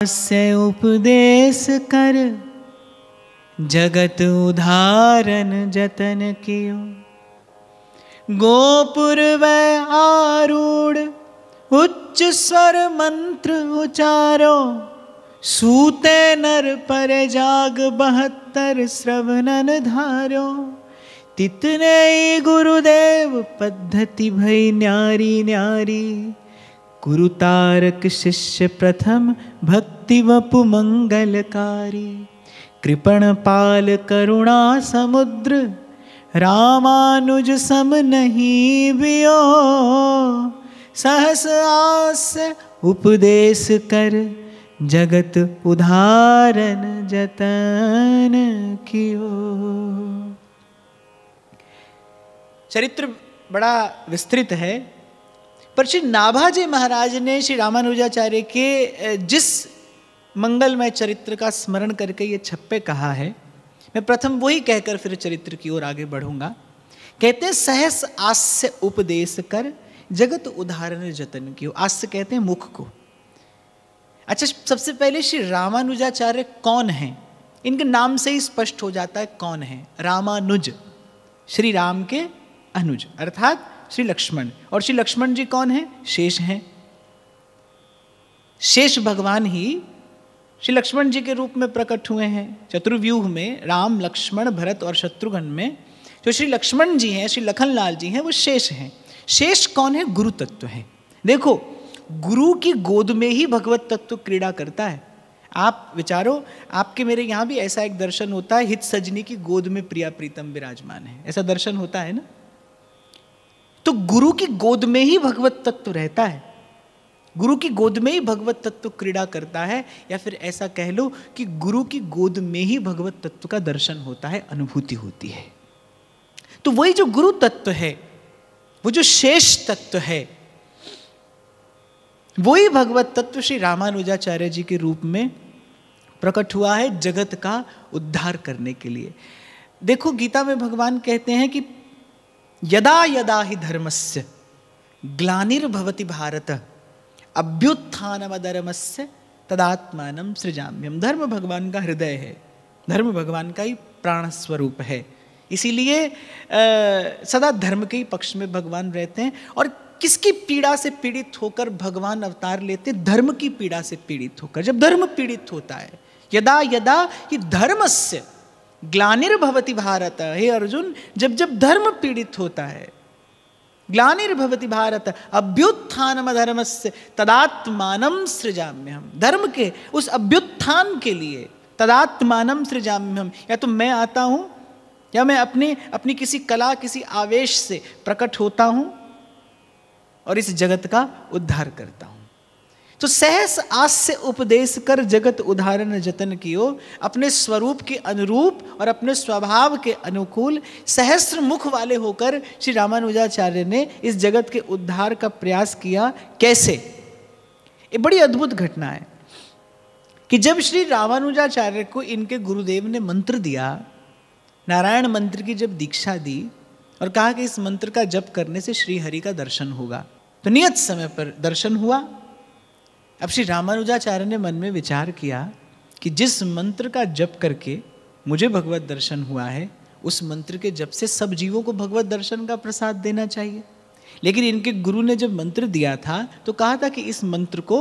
से उपदेश कर जगत उदाहरण जतन कियो। गोपुर वै आरूढ़ उच्च स्वर मंत्र उचारो। सूते नर पर जाग 72 श्रवणन धारो। तितने गुरुदेव पद्धति भई न्यारी न्यारी। गुरु तारक शिष्य प्रथम भक्ति वपु मंगलकारी। कृपण पाल करुणा समुद्र रामानुज सम नहीं बियो। सहस आस उपदेश कर जगत उदाहरण जतन कियो। चरित्र बड़ा विस्तृत है, पर श्री नाभाजी महाराज ने श्री रामानुजाचार्य के जिस मंगलमय चरित्र का स्मरण करके ये छप्पे कहा है, मैं प्रथम वही कहकर फिर चरित्र की ओर आगे बढ़ूंगा। कहते हैं सहस आस्य उपदेश कर जगत उदाहरण जतन कियो। आस्य कहते हैं मुख को। अच्छा, सबसे पहले श्री रामानुजाचार्य कौन हैं? इनके नाम से ही स्पष्ट हो जाता है कौन है। रामानुज, श्री राम के अनुज अर्थात श्री लक्ष्मण। और श्री लक्ष्मण जी कौन हैं? शेष हैं। शेष भगवान ही श्री लक्ष्मण जी के रूप में प्रकट हुए हैं। चतुर्व्यूह में राम लक्ष्मण भरत और शत्रुघ्न में जो श्री लक्ष्मण जी हैं, श्री लखनलाल जी हैं, वो शेष हैं। शेष कौन है? गुरु तत्व है। देखो, गुरु की गोद में ही भगवत तत्व क्रीड़ा करता है। आप विचारो, आपके मेरे यहाँ भी ऐसा एक दर्शन होता है, हित सजनी की गोद में प्रिया प्रीतम विराजमान है, ऐसा दर्शन होता है ना। तो गुरु की गोद में ही भगवत तत्व रहता है, गुरु की गोद में ही भगवत तत्व क्रीड़ा करता है। या फिर ऐसा कह लो कि गुरु की गोद में ही भगवत तत्व का दर्शन होता है, अनुभूति होती है। तो वही जो गुरु तत्व है, वो जो शेष तत्व है, वही भगवत तत्व श्री रामानुजाचार्य जी के रूप में प्रकट हुआ है जगत का उद्धार करने के लिए। देखो, गीता में भगवान कहते हैं कि यदा यदा ही धर्मस्य ग्लानिर्भवति भारत अभ्युत्थानमधर्मस्य तदात्मानं सृजाम्यहम्। धर्म भगवान का हृदय है, धर्म भगवान का ही प्राण स्वरूप है। इसीलिए सदा धर्म के ही पक्ष में भगवान रहते हैं। और किसकी पीड़ा से पीड़ित होकर भगवान अवतार लेते? धर्म की पीड़ा से पीड़ित होकर। जब धर्म पीड़ित होता है, यदा यदा ही धर्मस्य ग्लानिर्भवति भारत, हे अर्जुन, जब जब धर्म पीड़ित होता है, ग्लानिर्भवति भारत अभ्युत्थानम धर्मस्य तदात्मानं सृजाम्यहम्। धर्म के उस अभ्युत्थान के लिए तदात्मानं सृजाम्यहम्, या तो मैं आता हूं या मैं अपनी किसी कला, किसी आवेश से प्रकट होता हूं और इस जगत का उद्धार करता हूं। तो सहस आस्य उपदेश कर जगत उदाहरण जतन कियो। अपने स्वरूप के अनुरूप और अपने स्वभाव के अनुकूल सहस्त्र मुख वाले होकर श्री रामानुजाचार्य ने इस जगत के उद्धार का प्रयास किया। कैसे? ये बड़ी अद्भुत घटना है कि जब श्री रामानुजाचार्य को इनके गुरुदेव ने मंत्र दिया, नारायण मंत्र की जब दीक्षा दी और कहा कि इस मंत्र का जप करने से श्री हरि का दर्शन होगा, तो नियत समय पर दर्शन हुआ। अब श्री रामानुजाचार्य ने मन में विचार किया कि जिस मंत्र का जप करके मुझे भगवत दर्शन हुआ है, उस मंत्र के जप से सब जीवों को भगवत दर्शन का प्रसाद देना चाहिए। लेकिन इनके गुरु ने जब मंत्र दिया था तो कहा था कि इस मंत्र को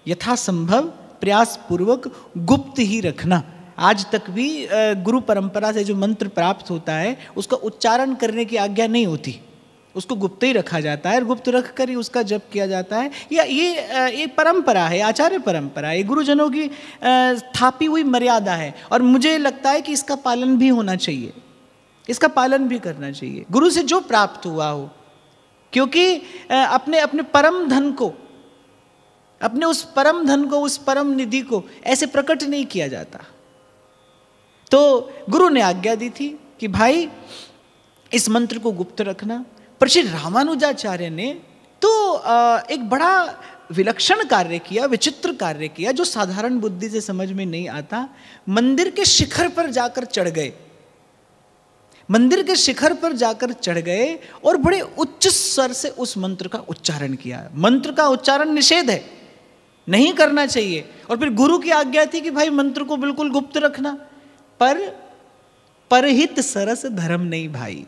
यथासंभव प्रयास पूर्वक गुप्त ही रखना। आज तक भी गुरु परंपरा से जो मंत्र प्राप्त होता है उसका उच्चारण करने की आज्ञा नहीं होती, उसको गुप्त ही रखा जाता है और गुप्त रख कर ही उसका जप किया जाता है। या ये परंपरा है, आचार्य परंपरा है, गुरुजनों की स्थापी हुई मर्यादा है। और मुझे लगता है कि इसका पालन भी होना चाहिए, इसका पालन भी करना चाहिए, गुरु से जो प्राप्त हुआ हो। क्योंकि अपने अपने परम धन को, अपने उस परम धन को, उस परम निधि को ऐसे प्रकट नहीं किया जाता। तो गुरु ने आज्ञा दी थी कि भाई इस मंत्र को गुप्त रखना। पर श्री रामानुजाचार्य ने तो एक बड़ा विलक्षण कार्य किया, विचित्र कार्य किया, जो साधारण बुद्धि से समझ में नहीं आता। मंदिर के शिखर पर जाकर चढ़ गए, मंदिर के शिखर पर जाकर चढ़ गए और बड़े उच्च स्वर से उस मंत्र का उच्चारण किया। मंत्र का उच्चारण निषेध है, नहीं करना चाहिए। और फिर गुरु की आज्ञा थी कि भाई मंत्र को बिल्कुल गुप्त रखना। पर परहित सरस धर्म नहीं भाई।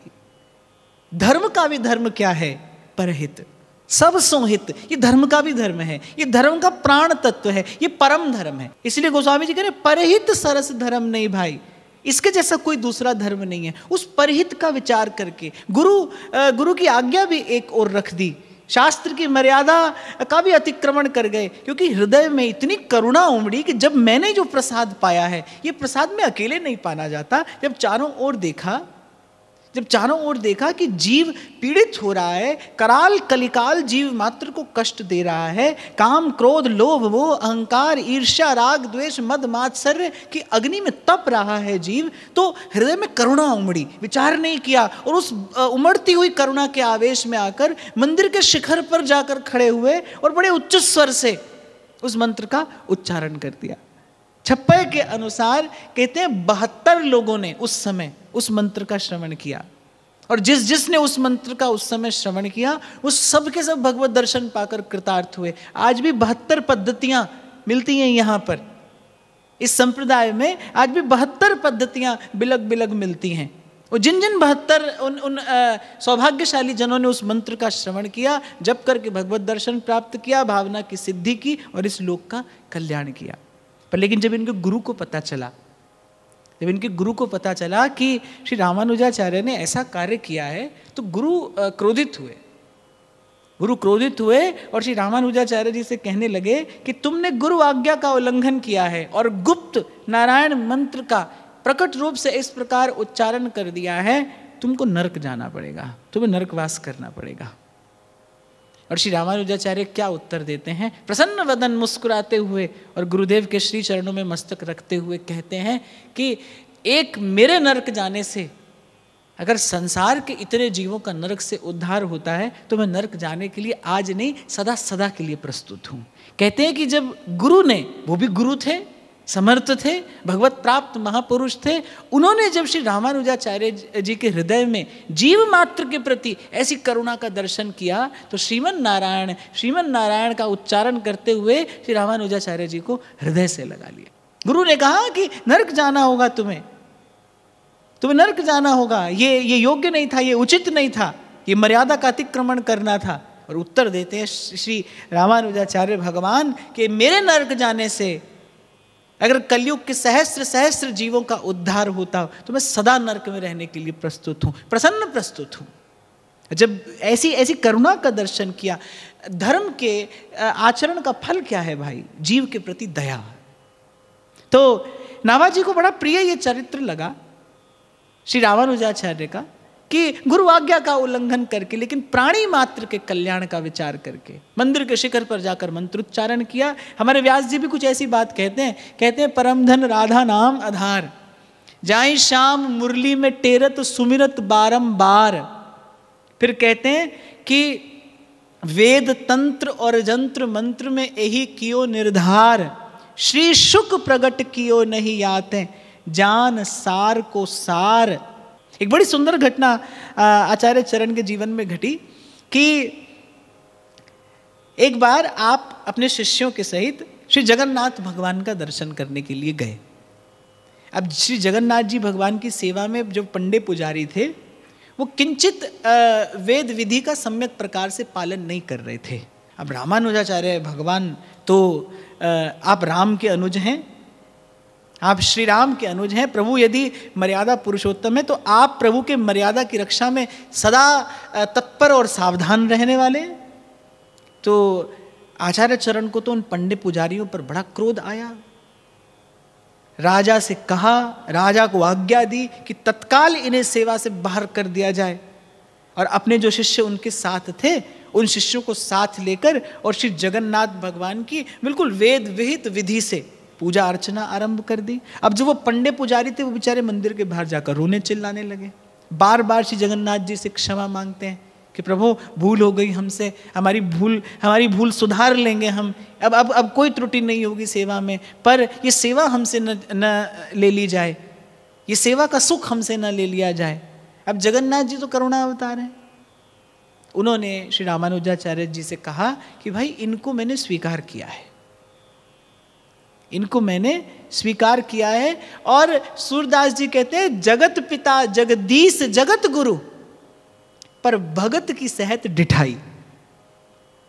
धर्म का भी धर्म क्या है? परहित, सब सोहित। ये धर्म का भी धर्म है, ये धर्म का प्राण तत्व है, ये परम धर्म है। इसलिए गोस्वामी जी कह रहे परहित सरस धर्म नहीं भाई, इसके जैसा कोई दूसरा धर्म नहीं है। उस परहित का विचार करके गुरु की आज्ञा भी एक ओर रख दी, शास्त्र की मर्यादा का भी अतिक्रमण कर गए, क्योंकि हृदय में इतनी करुणा उमड़ी कि जब मैंने जो प्रसाद पाया है, ये प्रसाद में अकेले नहीं पाना जाता। जब चारों ओर देखा कि जीव पीड़ित हो रहा है, कराल कलिकाल जीव मात्र को कष्ट दे रहा है, काम क्रोध लोभ वो अहंकार ईर्ष्या राग द्वेष मद मात्सर्य की अग्नि में तप रहा है जीव, तो हृदय में करुणा उमड़ी। विचार नहीं किया और उस उमड़ती हुई करुणा के आवेश में आकर मंदिर के शिखर पर जाकर खड़े हुए और बड़े उच्च स्वर से उस मंत्र का उच्चारण कर दिया। छप्पय के अनुसार कहते हैं 72 लोगों ने उस समय उस मंत्र का श्रवण किया, और जिसने उस मंत्र का उस समय श्रवण किया उस सब के सब भगवत दर्शन पाकर कृतार्थ हुए। आज भी 72 पद्धतियां मिलती हैं यहाँ पर, इस संप्रदाय में आज भी 72 पद्धतियां बिलग बिलग मिलती हैं। और जिन 72 उन सौभाग्यशाली जनों ने उस मंत्र का श्रवण किया, जप करके भगवत दर्शन प्राप्त किया, भावना की सिद्धि की और इस लोक का कल्याण किया। पर लेकिन जब इनके गुरु को पता चला कि श्री रामानुजाचार्य ने ऐसा कार्य किया है, तो गुरु क्रोधित हुए और श्री रामानुजाचार्य जी से कहने लगे कि तुमने गुरु आज्ञा का उल्लंघन किया है और गुप्त नारायण मंत्र का प्रकट रूप से इस प्रकार उच्चारण कर दिया है, तुमको नरक जाना पड़ेगा, तुम्हें नरकवास करना पड़ेगा। और श्री रामानुजाचार्य क्या उत्तर देते हैं? प्रसन्न वदन मुस्कुराते हुए और गुरुदेव के श्री चरणों में मस्तक रखते हुए कहते हैं कि एक मेरे नरक जाने से अगर संसार के इतने जीवों का नरक से उद्धार होता है तो मैं नरक जाने के लिए आज नहीं सदा सदा के लिए प्रस्तुत हूँ। कहते हैं कि जब गुरु ने, वो भी गुरु थे, समर्थ थे, भगवत प्राप्त महापुरुष थे, उन्होंने जब श्री रामानुजाचार्य जी के हृदय में जीव मात्र के प्रति ऐसी करुणा का दर्शन किया तो श्रीमन नारायण का उच्चारण करते हुए श्री रामानुजाचार्य जी को हृदय से लगा लिया। गुरु ने कहा कि नरक जाना होगा, तुम्हें नरक जाना होगा, ये योग्य नहीं था, ये उचित नहीं था, ये मर्यादा का अतिक्रमण करना था। और उत्तर देते हैं श्री रामानुजाचार्य भगवान कि मेरे नरक जाने से अगर कलयुग के सहस्त्र जीवों का उद्धार होता तो मैं सदा नरक में रहने के लिए प्रस्तुत हूँ, प्रस्तुत हूँ। जब ऐसी करुणा का दर्शन किया, धर्म के आचरण का फल क्या है भाई? जीव के प्रति दया। तो नाभाजी को बड़ा प्रिय ये चरित्र लगा श्री रामानुजाचार्य का कि गुरु आज्ञा का उल्लंघन करके लेकिन प्राणी मात्र के कल्याण का विचार करके मंदिर के शिखर पर जाकर मंत्रोच्चारण किया। हमारे व्यास जी भी कुछ ऐसी बात कहते हैं परम धन राधा नाम आधार, जाई शाम मुरली में टेरत सुमिरत बारंबार। फिर कहते हैं कि वेद तंत्र और जंत्र मंत्र में यही कियो निर्धार, श्री शुक प्रगट कियो नहीं आते जान सार को सार। एक बड़ी सुंदर घटना आचार्य चरण के जीवन में घटी कि एक बार आप अपने शिष्यों के सहित श्री जगन्नाथ भगवान का दर्शन करने के लिए गए। अब श्री जगन्नाथ जी भगवान की सेवा में जो पंडे पुजारी थे वो किंचित वेद विधि का सम्यक प्रकार से पालन नहीं कर रहे थे। अब रामानुजाचार्य भगवान तो आप राम के अनुज हैं, आप श्री राम के अनुज हैं, प्रभु यदि मर्यादा पुरुषोत्तम है तो आप प्रभु के मर्यादा की रक्षा में सदा तत्पर और सावधान रहने वाले। तो आचार्य चरण को तो उन पंडे पुजारियों पर बड़ा क्रोध आया। राजा से कहा, राजा को आज्ञा दी कि तत्काल इन्हें सेवा से बाहर कर दिया जाए, और अपने जो शिष्य उनके साथ थे उन शिष्यों को साथ लेकर और श्री जगन्नाथ भगवान की बिल्कुल वेद विहित विधि से पूजा अर्चना आरंभ कर दी। अब जो वो पंडे पुजारी थे वो बेचारे मंदिर के बाहर जाकर रोने चिल्लाने लगे, बार बार श्री जगन्नाथ जी से क्षमा मांगते हैं कि प्रभु भूल हो गई हमसे, हमारी भूल सुधार लेंगे हम, अब कोई त्रुटि नहीं होगी सेवा में, पर ये सेवा हमसे न ले ली जाए, ये सेवा का सुख हमसे न ले लिया जाए। अब जगन्नाथ जी तो करुणा अवतार हैं, उन्होंने श्री रामानुजाचार्य जी से कहा कि भाई इनको मैंने स्वीकार किया है, इनको मैंने स्वीकार किया है। और सूरदास जी कहते हैं जगत पिता जगदीश जगत गुरु, पर भगत की सहत डिठाई।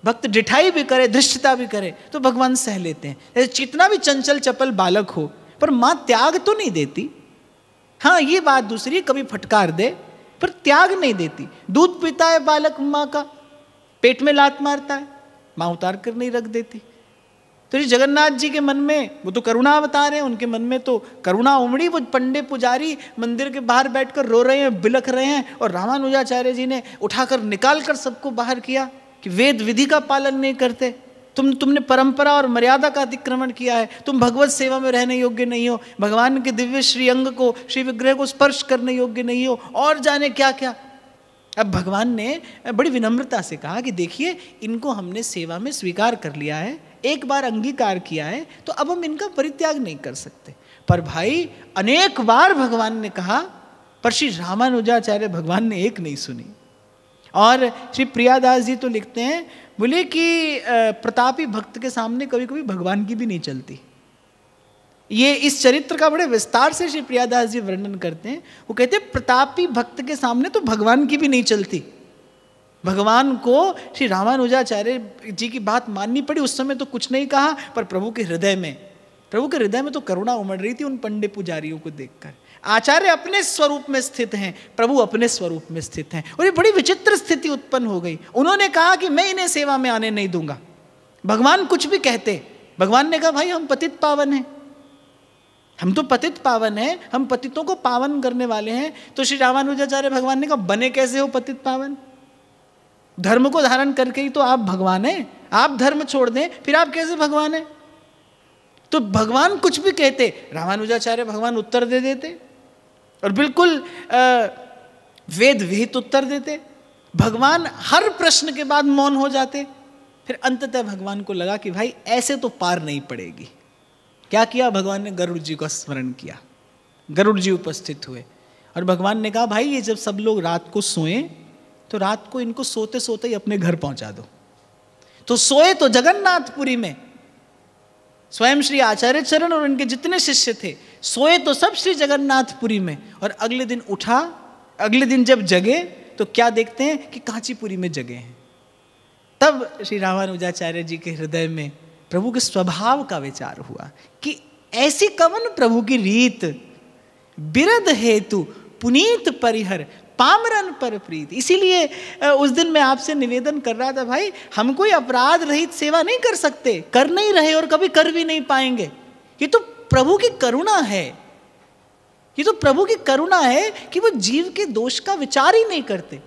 भक्त डिठाई भी करे, धृष्टता भी करे तो भगवान सह लेते हैं। कितना भी चंचल चपल बालक हो, पर माँ त्याग तो नहीं देती। हाँ, ये बात दूसरी, कभी फटकार दे पर त्याग नहीं देती। दूध पीता है बालक माँ का, पेट में लात मारता है, माँ उतार कर नहीं रख देती। तो जी जगन्नाथ जी के मन में, वो तो करुणा अवतार हैं, उनके मन में तो करुणा उमड़ी। वो पंडे पुजारी मंदिर के बाहर बैठकर रो रहे हैं, बिलख रहे हैं, और रामानुजाचार्य जी ने उठाकर निकाल कर सबको बाहर किया कि वेद विधि का पालन नहीं करते, तुमने परंपरा और मर्यादा का अतिक्रमण किया है, तुम भगवत सेवा में रहने योग्य नहीं हो, भगवान के दिव्य श्री अंग को, श्री विग्रह को स्पर्श करने योग्य नहीं हो, और जाने क्या क्या। अब भगवान ने बड़ी विनम्रता से कहा कि देखिए, इनको हमने सेवा में स्वीकार कर लिया है, एक बार अंगीकार किया है, तो अब हम इनका परित्याग नहीं कर सकते। पर भाई अनेक बार भगवान ने कहा, पर श्री रामानुजाचार्य भगवान ने एक नहीं सुनी। और श्री प्रियादास जी तो लिखते हैं, बोले कि प्रतापी भक्त के सामने कभी कभी भगवान की भी नहीं चलती। ये इस चरित्र का बड़े विस्तार से श्री प्रियादास जी वर्णन करते हैं। वो कहते हैं प्रतापी भक्त के सामने तो भगवान की भी नहीं चलती। भगवान को श्री रामानुजाचार्य जी की बात माननी पड़ी। उस समय तो कुछ नहीं कहा, पर प्रभु के हृदय में तो करुणा उमड़ रही थी उन पंडे पुजारियों को देखकर। आचार्य अपने स्वरूप में स्थित हैं, प्रभु अपने स्वरूप में स्थित हैं, और ये बड़ी विचित्र स्थिति उत्पन्न हो गई। उन्होंने कहा कि मैं इन्हें सेवा में आने नहीं दूंगा। भगवान कुछ भी कहते, भगवान ने कहा भाई हम पतित पावन हैं, हम तो पतित पावन हैं, हम पतितों को पावन करने वाले हैं। तो श्री रामानुजाचार्य भगवान ने कहा बने कैसे हो पतित पावन? धर्म को धारण करके ही तो आप भगवान हैं। आप धर्म छोड़ दें फिर आप कैसे भगवान हैं? तो भगवान कुछ भी कहते, रामानुजाचार्य भगवान उत्तर दे देते, और बिल्कुल वेद विहित उत्तर देते। भगवान हर प्रश्न के बाद मौन हो जाते। फिर अंततः भगवान को लगा कि भाई ऐसे तो पार नहीं पड़ेगी। क्या किया? भगवान ने गरुड़ जी का स्मरण किया। गरुड़ जी उपस्थित हुए और भगवान ने कहा भाई ये जब सब लोग रात को सोएं तो रात को इनको सोते सोते ही अपने घर पहुंचा दो। तो सोए तो जगन्नाथपुरी में, स्वयं श्री आचार्य चरण और उनके जितने शिष्य थे सोए तो सब श्री जगन्नाथपुरी में। और अगले दिन उठा, अगले दिन जब जगे तो क्या देखते हैं कि कांचीपुरी में जगे हैं। तब श्री रामानुजाचार्य जी के हृदय में प्रभु के स्वभाव का विचार हुआ कि ऐसी कवन प्रभु की रीत, बिरध हेतु पुनीत परिहर पामरन पर प्रीत। इसीलिए उस दिन मैं आपसे निवेदन कर रहा था, भाई हम कोई अपराध रहित सेवा नहीं कर सकते, कर नहीं रहे और कभी कर भी नहीं पाएंगे। ये तो प्रभु की करुणा है, ये तो प्रभु की करुणा है कि वो जीव के दोष का विचार ही नहीं करते।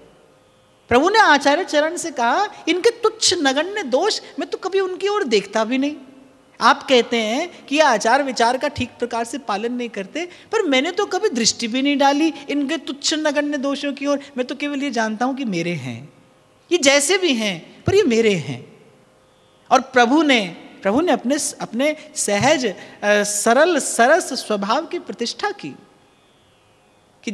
प्रभु ने आचार्य चरण से कहा इनके तुच्छ नगण्य दोष मैं तो कभी उनकी ओर देखता भी नहीं। आप कहते हैं कि ये आचार विचार का ठीक प्रकार से पालन नहीं करते, पर मैंने तो कभी दृष्टि भी नहीं डाली इनके तुच्छ नगण्य दोषों की ओर। मैं तो केवल ये जानता हूं कि मेरे हैं, ये जैसे भी हैं पर ये मेरे हैं। और प्रभु ने अपने सहज सरल सरस स्वभाव की प्रतिष्ठा की कि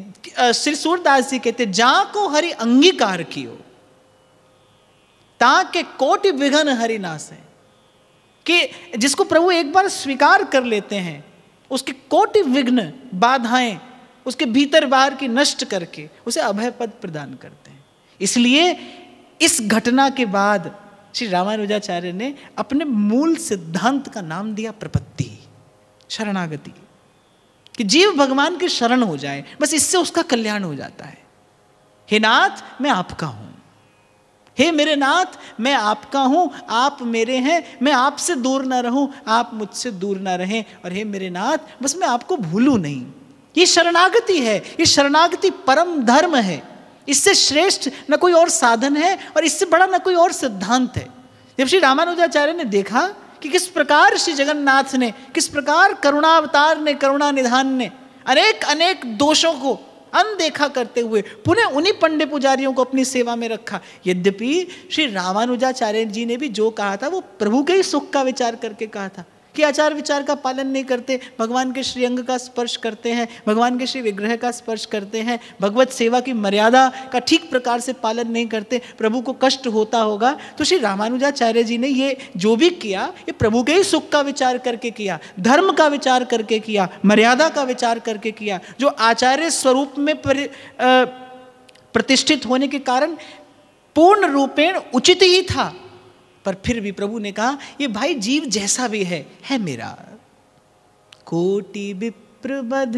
श्री सूरदास जी कहते जा को हरि अंगीकार कियो ताके कोटि विघ्न हरि नासे। कि जिसको प्रभु एक बार स्वीकार कर लेते हैं उसके कोटि विघ्न बाधाएं उसके भीतर बाहर की नष्ट करके उसे अभय पद प्रदान करते हैं। इसलिए इस घटना के बाद श्री रामानुजाचार्य ने अपने मूल सिद्धांत का नाम दिया प्रपत्ति, शरणागति, कि जीव भगवान के शरण हो जाए, बस इससे उसका कल्याण हो जाता है। हे नाथ मैं आपका हूं, हे मेरे नाथ मैं आपका हूं, आप मेरे हैं, मैं आपसे दूर ना रहूं, आप मुझसे दूर ना रहें, और हे मेरे नाथ बस मैं आपको भूलूं नहीं। ये शरणागति है, ये शरणागति परम धर्म है। इससे श्रेष्ठ न कोई और साधन है और इससे बड़ा न कोई और सिद्धांत है। जब श्री रामानुजाचार्य ने देखा कि किस प्रकार श्री जगन्नाथ ने, किस प्रकार करुणावतार ने, करुणा निधान ने अनेक अनेक दोषों को अनदेखा करते हुए पुनः उन्हीं पंडे पुजारियों को अपनी सेवा में रखा। यद्यपि श्री रामानुजाचार्य जी ने भी जो कहा था वो प्रभु के ही सुख का विचार करके कहा था कि आचार विचार का पालन नहीं करते, भगवान के श्री अंग का स्पर्श करते हैं, भगवान के श्री विग्रह का स्पर्श करते हैं, भगवत सेवा की मर्यादा का ठीक प्रकार से पालन नहीं करते, प्रभु को कष्ट होता होगा। तो श्री रामानुजाचार्य जी ने ये जो भी किया, ये प्रभु के ही सुख का विचार करके किया, धर्म का विचार करके किया, मर्यादा का विचार करके किया, जो आचार्य स्वरूप में प्रतिष्ठित होने के कारण पूर्ण रूपेण उचित ही था। पर फिर भी प्रभु ने कहा, ये भाई जीव जैसा भी है मेरा। कोटि विप्रबध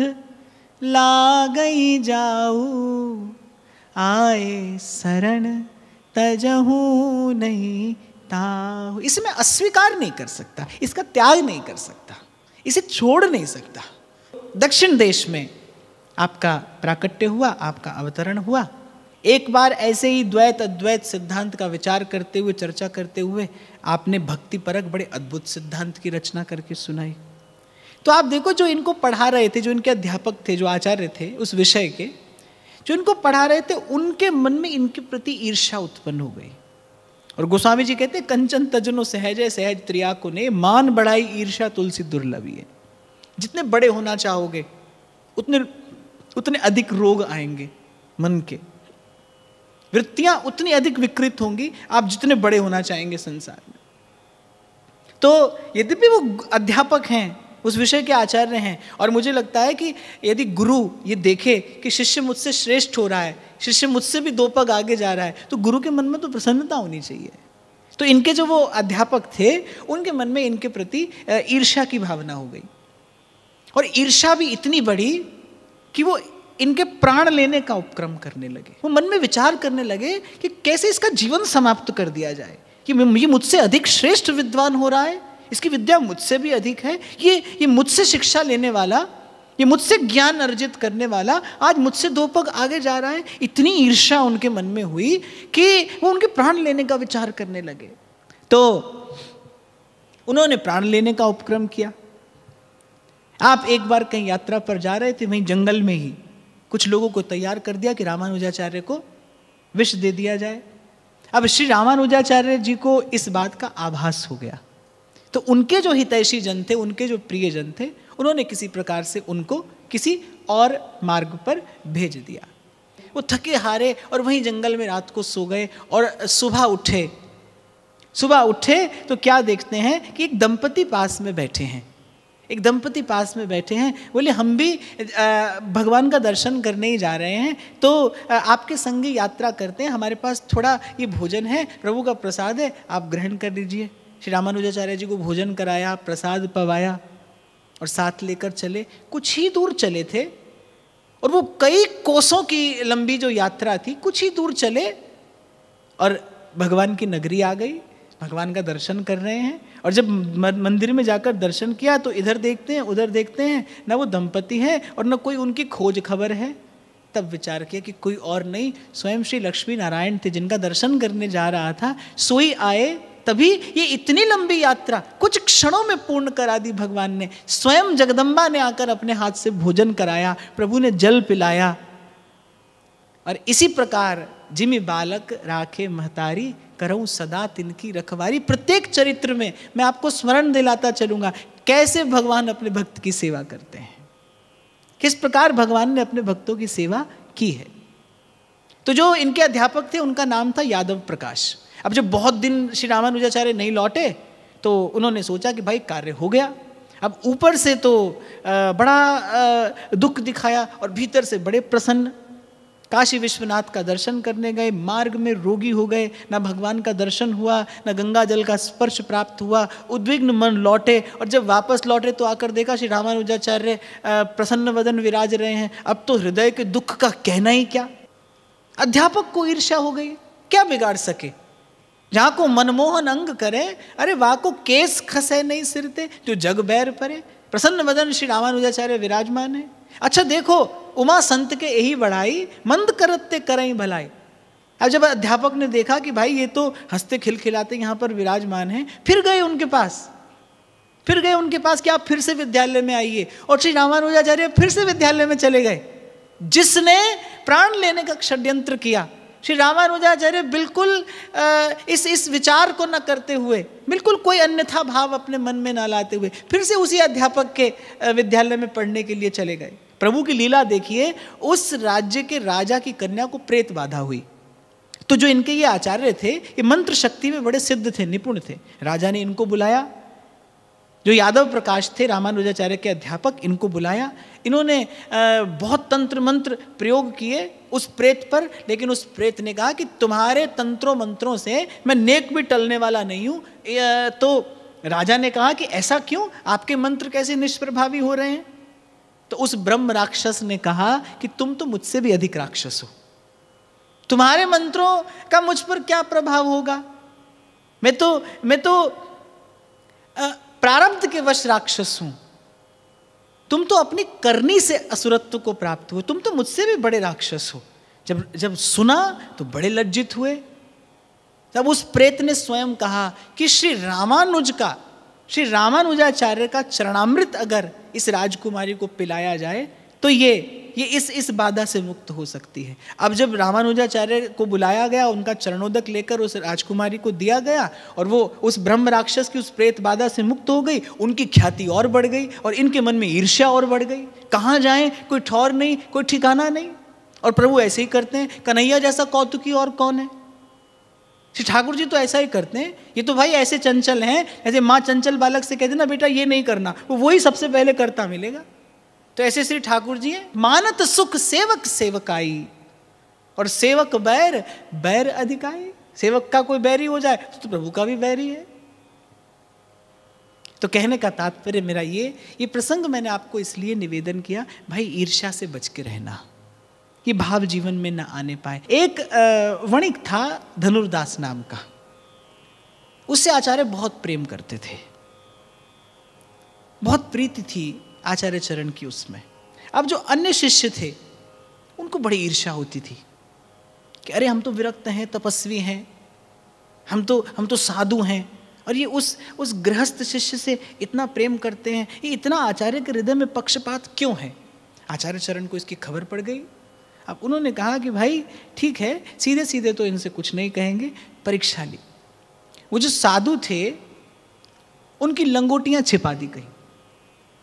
लागई जाऊ, आए शरण तजहू नहीं ताहू। इसे मैं अस्वीकार नहीं कर सकता, इसका त्याग नहीं कर सकता, इसे छोड़ नहीं सकता। दक्षिण देश में आपका प्राकट्य हुआ, आपका अवतरण हुआ। एक बार ऐसे ही द्वैत अद्वैत सिद्धांत का विचार करते हुए, चर्चा करते हुए आपने भक्ति परक बड़े अद्भुत सिद्धांत की रचना करके सुनाई। तो आप देखो, जो इनको पढ़ा रहे थे, जो इनके अध्यापक थे, जो आचार्य थे उस विषय के, जो इनको पढ़ा रहे थे, उनके मन में इनके प्रति ईर्ष्या उत्पन्न हो गई। और गोस्वामी जी कहते, कंचन तजनो सहज सहज त्रिया को ने, मान बढ़ाई ईर्ष्या तुलसी दुर्लभी है। जितने बड़े होना चाहोगे उतने अधिक रोग आएंगे मन के, वृत्तियां उतनी अधिक विकृत होंगी आप जितने बड़े होना चाहेंगे संसार में। तो यद्यपि वो अध्यापक हैं, उस विषय के आचार्य हैं, और मुझे लगता है कि यदि गुरु ये देखे कि शिष्य मुझसे श्रेष्ठ हो रहा है, शिष्य मुझसे भी 2 पग आगे जा रहा है, तो गुरु के मन में तो प्रसन्नता होनी चाहिए। तो इनके जो वो अध्यापक थे, उनके मन में इनके प्रति ईर्ष्या की भावना हो गई, और ईर्ष्या भी इतनी बढ़ी कि वो इनके प्राण लेने का उपक्रम करने लगे। वो मन में विचार करने लगे कि कैसे इसका जीवन समाप्त कर दिया जाए, कि ये मुझसे अधिक श्रेष्ठ विद्वान हो रहा है, इसकी विद्या मुझसे भी अधिक है, ये मुझसे शिक्षा लेने वाला, ये मुझसे ज्ञान अर्जित करने वाला आज मुझसे 2 पग आगे जा रहा है। इतनी ईर्ष्या उनके मन में हुई कि वो उनके प्राण लेने का विचार करने लगे। तो उन्होंने प्राण लेने का उपक्रम किया। आप एक बार कहीं यात्रा पर जा रहे थे, वहीं जंगल में ही कुछ लोगों को तैयार कर दिया कि रामानुजाचार्य को विष दे दिया जाए। अब श्री रामानुजाचार्य जी को इस बात का आभास हो गया, तो उनके जो हितैषी जन थे, उनके जो प्रियजन थे, उन्होंने किसी प्रकार से उनको किसी और मार्ग पर भेज दिया। वो थके हारे और वहीं जंगल में रात को सो गए, और सुबह उठे तो क्या देखते हैं कि एक दंपति पास में बैठे हैं। बोले, हम भी भगवान का दर्शन करने ही जा रहे हैं, तो आपके संग ही यात्रा करते हैं, हमारे पास थोड़ा ये भोजन है, प्रभु का प्रसाद है, आप ग्रहण कर लीजिए। श्री रामानुजाचार्य जी को भोजन कराया, प्रसाद पवाया और साथ लेकर चले। कुछ ही दूर चले थे, और वो कई कोसों की लंबी जो यात्रा थी, कुछ ही दूर चले और भगवान की नगरी आ गई। भगवान का दर्शन कर रहे हैं, और जब मंदिर में जाकर दर्शन किया तो इधर देखते हैं उधर देखते हैं, ना वो दंपति है और ना कोई उनकी खोज खबर है। तब विचार किया कि कोई और नहीं, स्वयं श्री लक्ष्मी नारायण थे, जिनका दर्शन करने जा रहा था, सोई आए। तभी ये इतनी लंबी यात्रा कुछ क्षणों में पूर्ण करा दी भगवान ने। स्वयं जगदम्बा ने आकर अपने हाथ से भोजन कराया, प्रभु ने जल पिलाया। और इसी प्रकार जिमि बालक राखे महतारी, करऊं सदा तिनकी रखवारी। प्रत्येक चरित्र में मैं आपको स्मरण दिलाता चलूंगा कैसे भगवान अपने भक्त की सेवा करते हैं, किस प्रकार भगवान ने अपने भक्तों की सेवा की है। तो जो इनके अध्यापक थे उनका नाम था यादव प्रकाश। अब जब बहुत दिन श्री रामानुजाचार्य नहीं लौटे तो उन्होंने सोचा कि भाई कार्य हो गया। अब ऊपर से तो बड़ा दुख दिखाया और भीतर से बड़े प्रसन्न। काशी विश्वनाथ का दर्शन करने गए, मार्ग में रोगी हो गए, ना भगवान का दर्शन हुआ, ना गंगा जल का स्पर्श प्राप्त हुआ, उद्विग्न मन लौटे। और जब वापस लौटे तो आकर देखा श्री रामानुजाचार्य प्रसन्न वदन विराज रहे हैं। अब तो हृदय के दुख का कहना ही क्या। अध्यापक को ईर्ष्या हो गई, क्या बिगाड़ सके। जहाँ को मनमोहन अंग करे, अरे वहाँ को केस खसे नहीं सिरते, जो जग बैर परे। प्रसन्न वदन श्री रामानुजाचार्य विराजमान है। अच्छा देखो, उमा संत के यही बढ़ाई, मंद करते करई भलाई। अब जब अध्यापक ने देखा कि भाई ये तो हंसते खिलखिलाते यहाँ पर विराजमान हैं, फिर गए उनके पास कि आप फिर से विद्यालय में आइए। और श्री रामानुजाचार्य फिर से विद्यालय में चले गए। जिसने प्राण लेने का षड्यंत्र किया, श्री रामानुजाचार्य बिल्कुल इस विचार को न करते हुए, बिल्कुल कोई अन्यथा भाव अपने मन में ना लाते हुए फिर से उसी अध्यापक के विद्यालय में पढ़ने के लिए चले गए। प्रभु की लीला देखिए, उस राज्य के राजा की कन्या को प्रेत बाधा हुई, तो जो इनके ये आचार्य थे, ये मंत्र शक्ति में बड़े सिद्ध थे, निपुण थे। राजा ने इनको बुलाया, जो यादव प्रकाश थे रामानुजाचार्य के अध्यापक, इनको बुलाया। इन्होंने बहुत तंत्र मंत्र प्रयोग किए उस प्रेत पर, लेकिन उस प्रेत ने कहा कि तुम्हारे तंत्रों मंत्रों से मैं नेक भी टलने वाला नहीं हूँ। तो राजा ने कहा कि ऐसा क्यों, आपके मंत्र कैसे निष्प्रभावी हो रहे हैं? तो उस ब्रह्म राक्षस ने कहा कि तुम तो मुझसे भी अधिक राक्षस हो, तुम्हारे मंत्रों का मुझ पर क्या प्रभाव होगा? मैं तो प्रारब्ध के वश राक्षस हूं, तुम तो अपनी करनी से असुरत्व को प्राप्त हुए, तुम तो मुझसे भी बड़े राक्षस हो। जब सुना तो बड़े लज्जित हुए। तब उस प्रेत ने स्वयं कहा कि श्री रामानुजाचार्य का चरणामृत अगर इस राजकुमारी को पिलाया जाए तो ये इस बाधा से मुक्त हो सकती है। अब जब रामानुजाचार्य को बुलाया गया, उनका चरणोदक लेकर उस राजकुमारी को दिया गया और वो उस ब्रह्म राक्षस की उस प्रेत बाधा से मुक्त हो गई, उनकी ख्याति और बढ़ गई और इनके मन में ईर्ष्या और बढ़ गई। कहाँ जाएं, कोई ठौर नहीं, कोई ठिकाना नहीं। और प्रभु ऐसे ही करते हैं, कन्हैया जैसा कौतुकी और कौन है? श्री ठाकुर जी तो ऐसा ही करते हैं। ये तो भाई ऐसे चंचल हैं, ऐसे माँ चंचल बालक से कहते ना बेटा ये नहीं करना, वो वही सबसे पहले करता मिलेगा। तो ऐसे श्री ठाकुर जी हैं, मानत सुख सेवक सेवकाई और सेवक बैर बैर अधिकाई। सेवक का कोई बैरी हो जाए तो प्रभु का भी बैरी है। तो कहने का तात्पर्य मेरा ये प्रसंग मैंने आपको इसलिए निवेदन किया, भाई ईर्ष्या से बच के रहना, ये भाव जीवन में न आने पाए। एक वणिक था धनुर्दास नाम का, उससे आचार्य बहुत प्रेम करते थे, बहुत प्रीति थी आचार्य चरण की उसमें। अब जो अन्य शिष्य थे उनको बड़ी ईर्ष्या होती थी कि अरे हम तो विरक्त हैं, तपस्वी हैं, हम तो साधु हैं, और ये उस गृहस्थ शिष्य से इतना प्रेम करते हैं, ये इतना आचार्य के हृदय में पक्षपात क्यों है? आचार्य चरण को इसकी खबर पड़ गई। अब उन्होंने कहा कि भाई ठीक है, सीधे सीधे तो इनसे कुछ नहीं कहेंगे, परीक्षा ली। वो जो साधु थे उनकी लंगोटियां छिपा दी गई।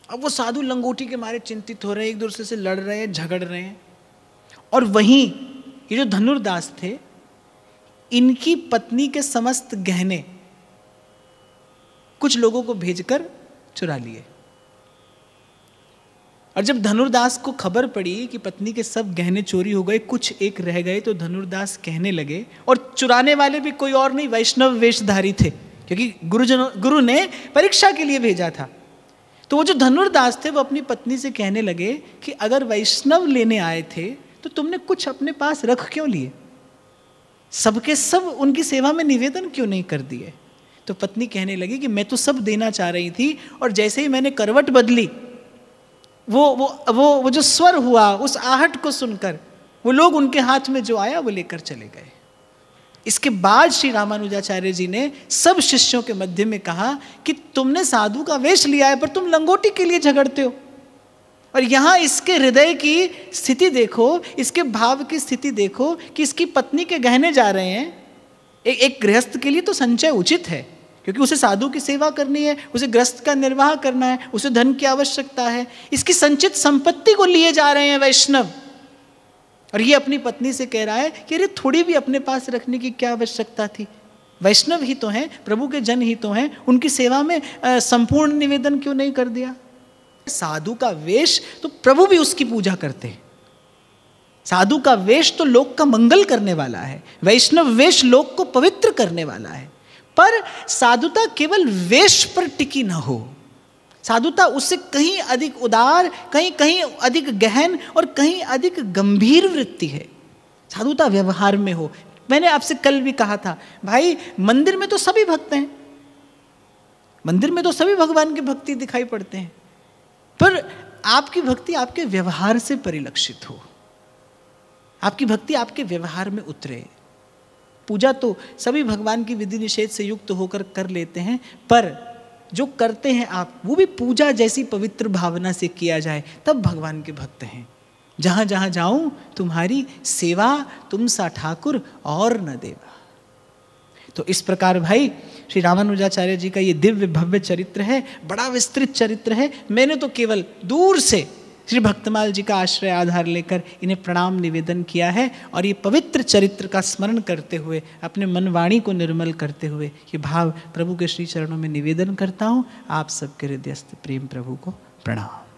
अब वो साधु लंगोटी के मारे चिंतित हो रहे हैं, एक दूसरे से लड़ रहे हैं, झगड़ रहे हैं। और वहीं ये जो धनुर्दास थे, इनकी पत्नी के समस्त गहने कुछ लोगों को भेजकर चुरा लिए। और जब धनुर्दास को खबर पड़ी कि पत्नी के सब गहने चोरी हो गए, कुछ एक रह गए, तो धनुर्दास कहने लगे, और चुराने वाले भी कोई और नहीं, वैष्णव वेशधारी थे, क्योंकि गुरु ने परीक्षा के लिए भेजा था। तो वो जो धनुर्दास थे वो अपनी पत्नी से कहने लगे कि अगर वैष्णव लेने आए थे तो तुमने कुछ अपने पास रख क्यों लिए? सबके सब उनकी सेवा में निवेदन क्यों नहीं कर दिए? तो पत्नी कहने लगी कि मैं तो सब देना चाह रही थी, और जैसे ही मैंने करवट बदली, वो जो स्वर हुआ, उस आहट को सुनकर वो लोग उनके हाथ में जो आया वो लेकर चले गए। इसके बाद श्री रामानुजाचार्य जी ने सब शिष्यों के मध्य में कहा कि तुमने साधु का वेश लिया है पर तुम लंगोटी के लिए झगड़ते हो। और यहाँ इसके हृदय की स्थिति देखो, इसके भाव की स्थिति देखो कि इसकी पत्नी के गहने जा रहे हैं। एक गृहस्थ के लिए तो संचय उचित है, क्योंकि उसे साधु की सेवा करनी है, उसे गृहस्थ का निर्वाह करना है, उसे धन की आवश्यकता है। इसकी संचित संपत्ति को लिए जा रहे हैं वैष्णव, और ये अपनी पत्नी से कह रहा है कि अरे थोड़ी भी अपने पास रखने की क्या आवश्यकता थी? वैष्णव ही तो हैं, प्रभु के जन ही तो हैं, उनकी सेवा में संपूर्ण निवेदन क्यों नहीं कर दिया? साधु का वेश तो प्रभु भी उसकी पूजा करते हैं। साधु का वेश तो लोक का मंगल करने वाला है, वैष्णव वेश लोक को पवित्र करने वाला है। पर साधुता केवल वेश पर टिकी न हो, साधुता उससे कहीं अधिक उदार, कहीं अधिक गहन और कहीं अधिक गंभीर वृत्ति है। साधुता व्यवहार में हो। मैंने आपसे कल भी कहा था, भाई मंदिर में तो सभी भक्त हैं, मंदिर में तो सभी भगवान की भक्ति दिखाई पड़ते हैं, पर आपकी भक्ति आपके व्यवहार से परिलक्षित हो, आपकी भक्ति आपके व्यवहार में उतरे। पूजा तो सभी भगवान की विधि निषेध से युक्त होकर कर लेते हैं, पर जो करते हैं आप वो भी पूजा जैसी पवित्र भावना से किया जाए, तब भगवान के भक्त हैं। जहाँ जहाँ जाऊँ तुम्हारी सेवा, तुम सा ठाकुर और न देवा। तो इस प्रकार भाई श्री रामानुजाचार्य जी का ये दिव्य भव्य चरित्र है, बड़ा विस्तृत चरित्र है। मैंने तो केवल दूर से श्री भक्तमाल जी का आश्रय आधार लेकर इन्हें प्रणाम निवेदन किया है, और ये पवित्र चरित्र का स्मरण करते हुए, अपने मन वाणी को निर्मल करते हुए ये भाव प्रभु के श्री चरणों में निवेदन करता हूँ। आप सबके हृदयस्थ प्रेम प्रभु को प्रणाम।